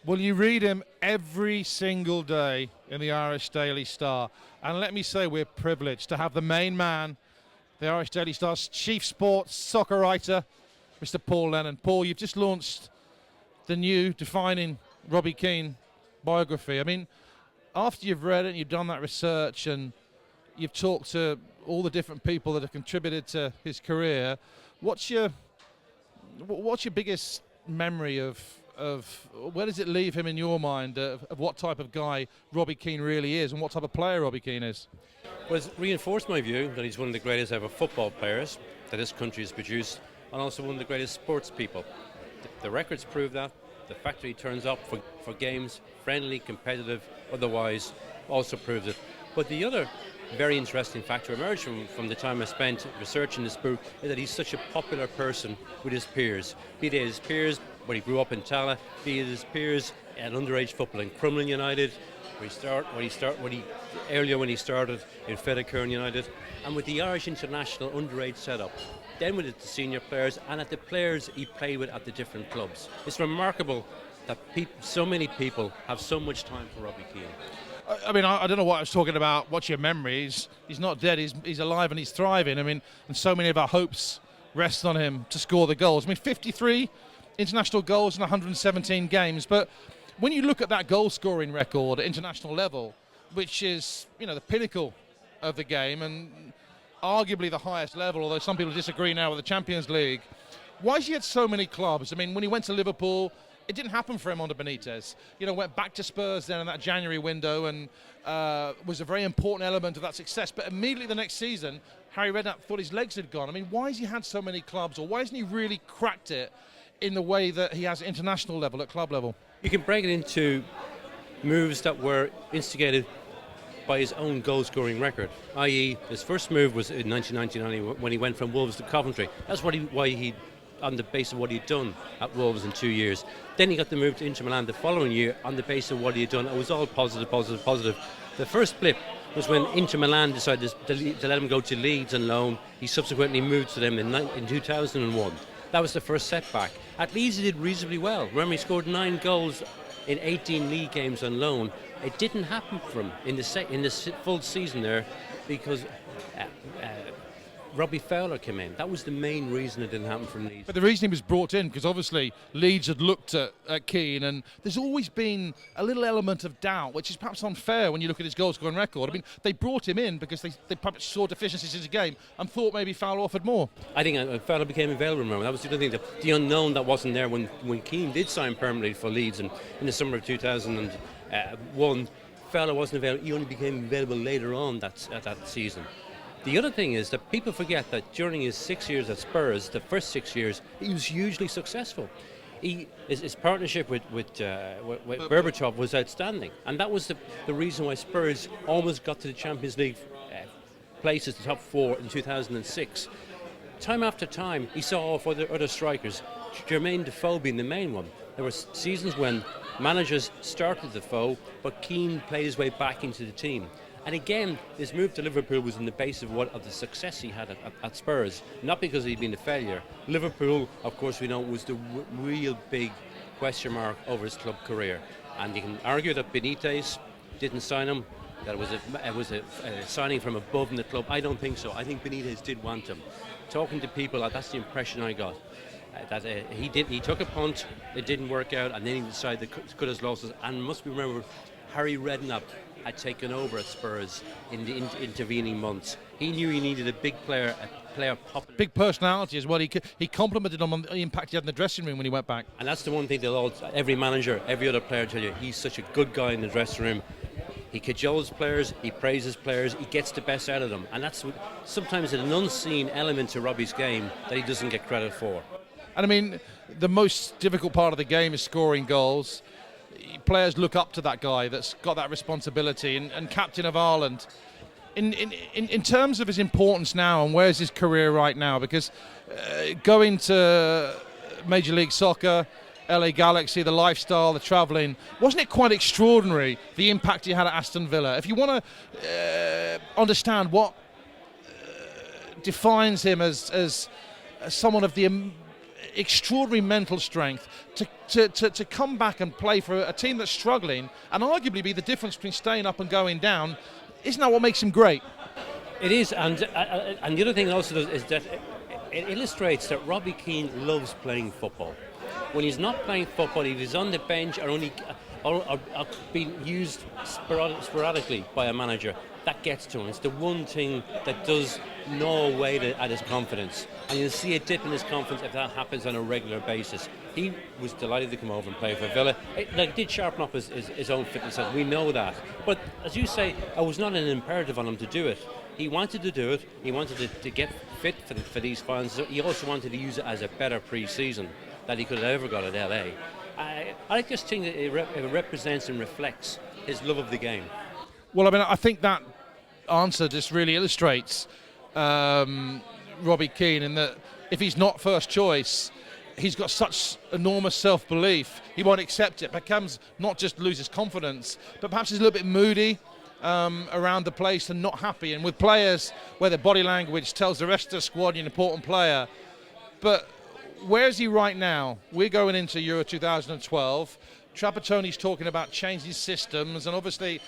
Well, you read him every single day in the Irish Daily Star. And let me say, we're privileged to have the main man, the Irish Daily Star's chief sports soccer writer, Mr. Paul Lennon. Paul, you've just launched the new defining Robbie Keane biography. I mean, after you've read it and you've done that research and you've talked to all the different people that have contributed to his career, what's your biggest memory of where does it leave him in your mind of what type of guy Robbie Keane really is and what type of player Robbie Keane is? Well, it's reinforced my view that he's one of the greatest ever football players that this country has produced, and also one of the greatest sports people. The records prove that. The fact that he turns up for games, friendly, competitive, otherwise, also proves it. But the other very interesting factor emerged from the time I spent researching this book is that he's such a popular person with his peers. Be they his peers when he grew up in Tala, be it his peers at underage football in Crumlin United, when he started in Fedakern United, and with the Irish International underage setup. Then with the senior players and at the players he played with at the different clubs. It's remarkable that so many people have so much time for Robbie Keane. I mean, I don't know what I was talking about. What's your memory? He's not dead. He's alive and he's thriving. I mean, and so many of our hopes rest on him to score the goals. I mean, 53 international goals in 117 games. But when you look at that goal-scoring record at international level, which is, the pinnacle of the game and arguably the highest level, although some people disagree now with the Champions League, why has he had so many clubs? I mean, when he went to Liverpool, it didn't happen for him under Benitez. Went back to Spurs then in that January window and was a very important element of that success. But immediately the next season, Harry Redknapp thought his legs had gone. I mean, why has he had so many clubs, or why hasn't he really cracked it in the way that he has at international level, at club level? You can break it into moves that were instigated by his own goal-scoring record, i.e. his first move was in 1999 when he went from Wolves to Coventry. That's why he on the basis of what he'd done at Wolves in 2 years. Then he got the move to Inter Milan the following year on the basis of what he had done. It was all positive. The first blip was when Inter Milan decided to let him go to Leeds on loan. He subsequently moved to them in 2001. That was the first setback. At Leeds he did reasonably well. Remember, he scored 9 goals in 18 league games on loan. It didn't happen for him in the full season there because Robbie Fowler came in. That was the main reason it didn't happen for Leeds. But the reason he was brought in, because obviously Leeds had looked at Keane, and there's always been a little element of doubt, which is perhaps unfair when you look at his goal-scoring record. I mean, they brought him in because they perhaps saw deficiencies in the game and thought maybe Fowler offered more. I think Fowler became available, remember. That was the other thing, the unknown that wasn't there when Keane did sign permanently for Leeds in the summer of 2001. Fowler wasn't available. He only became available later on that season. The other thing is that people forget that during his 6 years at Spurs, the first 6 years, he was hugely successful. His partnership with Berbatov was outstanding, and that was the reason why Spurs almost got to the Champions League places, the top 4 in 2006. Time after time, he saw off other strikers, Jermaine Defoe being the main one. There were seasons when managers started Defoe, but Keane played his way back into the team. And again, his move to Liverpool was in the base of the success he had at Spurs, not because he'd been a failure. Liverpool, of course, we know, was the real big question mark over his club career. And you can argue that Benitez didn't sign him, that it was a signing from above in the club. I don't think so. I think Benitez did want him. Talking to people, that's the impression I got. He took a punt, it didn't work out, and then he decided to cut his losses. And must be remembered, Harry Redknapp had taken over at Spurs in the intervening months. He knew he needed a big player, popular. Big personality as well. He complimented him on the impact he had in the dressing room when he went back. And that's the one thing every manager, every other player tell you, he's such a good guy in the dressing room. He cajoles players, he praises players, he gets the best out of them. And that's sometimes an unseen element to Robbie's game that he doesn't get credit for. And I mean, the most difficult part of the game is scoring goals. Players look up to that guy that's got that responsibility, and captain of Ireland. In terms of his importance now, and where's his career right now? Because going to Major League Soccer, LA Galaxy, the lifestyle, the travelling, wasn't it quite extraordinary, the impact he had at Aston Villa? If you want to understand what defines him as someone of the extraordinary mental strength to come back and play for a team that's struggling and arguably be the difference between staying up and going down. Isn't that what makes him great? It is, and the other thing it also does is that it illustrates that Robbie Keane loves playing football. When he's not playing football, if he's on the bench or being used sporadically by a manager, that gets to him. It's the one thing that does gnaw away at his confidence. And you'll see a dip in his confidence if that happens on a regular basis. He was delighted to come over and play for Villa. It did sharpen up his own fitness, we know that. But as you say, it was not an imperative on him to do it. He wanted to do it. He wanted to get fit for these finals. He also wanted to use it as a better pre-season that he could have ever got at LA. I just think that it represents and reflects his love of the game. Well, I mean, I think that answer just really illustrates Robbie Keane in that if he's not first choice, he's got such enormous self-belief, he won't accept it. Becomes not just loses confidence, but perhaps he's a little bit moody around the place and not happy. And with players where their body language tells the rest of the squad you're an important player. But where is he right now? We're going into Euro 2012. Trapattoni's talking about changing systems, and obviously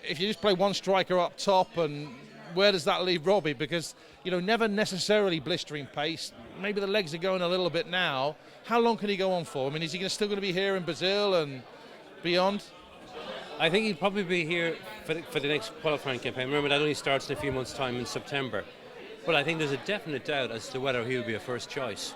if you just play one striker up top, and where does that leave Robbie? Because, never necessarily blistering pace. Maybe the legs are going a little bit now. How long can he go on for? I mean, is he still going to be here in Brazil and beyond? I think he'll probably be here for the next qualifying campaign. Remember, that only starts in a few months' time in September. But I think there's a definite doubt as to whether he will be a first choice.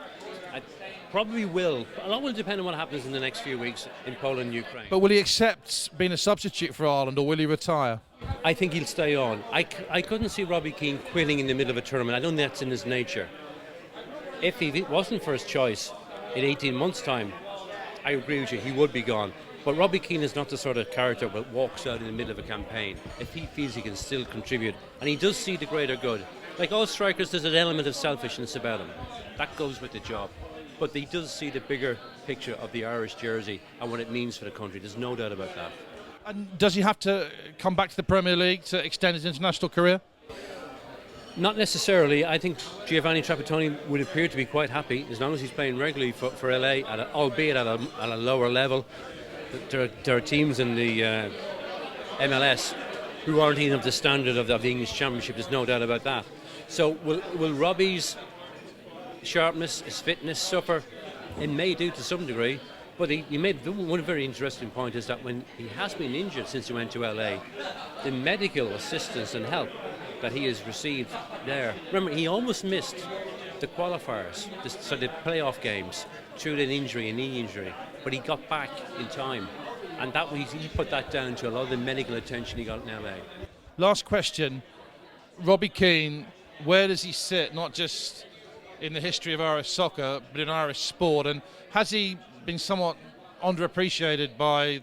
I probably will. A lot will depend on what happens in the next few weeks in Poland and Ukraine. But will he accept being a substitute for Ireland, or will he retire? I think he'll stay on. I couldn't see Robbie Keane quitting in the middle of a tournament. I don't think that's in his nature. If he wasn't first choice in 18 months' time, I agree with you, he would be gone. But Robbie Keane is not the sort of character that walks out in the middle of a campaign. If he feels he can still contribute, and he does see the greater good. Like all strikers, there's an element of selfishness about him. That goes with the job. But he does see the bigger picture of the Irish jersey and what it means for the country. There's no doubt about that. And does he have to come back to the Premier League to extend his international career? Not necessarily. I think Giovanni Trapattoni would appear to be quite happy as long as he's playing regularly for LA, albeit at a lower level. There are teams in the MLS who aren't even of the standard of the English Championship. There's no doubt about that. So will Robbie's sharpness, his fitness suffer? It may do to some degree, but he made one very interesting point, is that when he has been injured since he went to LA, the medical assistance and help that he has received there. Remember, he almost missed the qualifiers, so the playoff games, through an injury, a knee injury, but he got back in time, and he put that down to a lot of the medical attention he got in LA. Last question, Robbie Keane, where does he sit, not just in the history of Irish soccer, but in Irish sport, and has he been somewhat underappreciated by,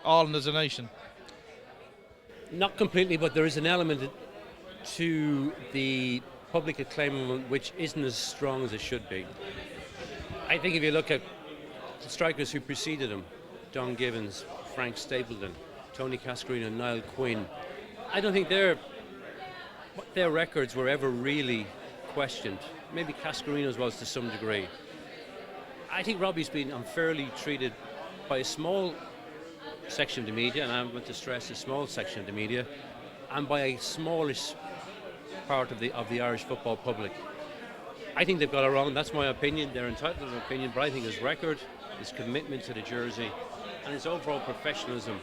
Ireland as a nation? Not completely, but there is an element to the public acclaim which isn't as strong as it should be. I think if you look at the strikers who preceded him, Don Givens, Frank Stapleton, Tony Cascarino, Niall Quinn, I don't think their records were ever really questioned. Maybe Cascarino's was to some degree. I think Robbie's been unfairly treated by a small section of the media, and I want to stress a small section of the media, and by a smallish part of the Irish football public. I think they've got it wrong. That's my opinion. They're entitled to an opinion, but I think his record, his commitment to the jersey, and his overall professionalism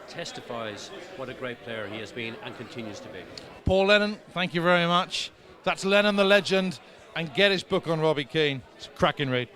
testifies what a great player he has been and continues to be. Paul Lennon, thank you very much. That's Lennon the legend, and get his book on Robbie Keane. It's a cracking read.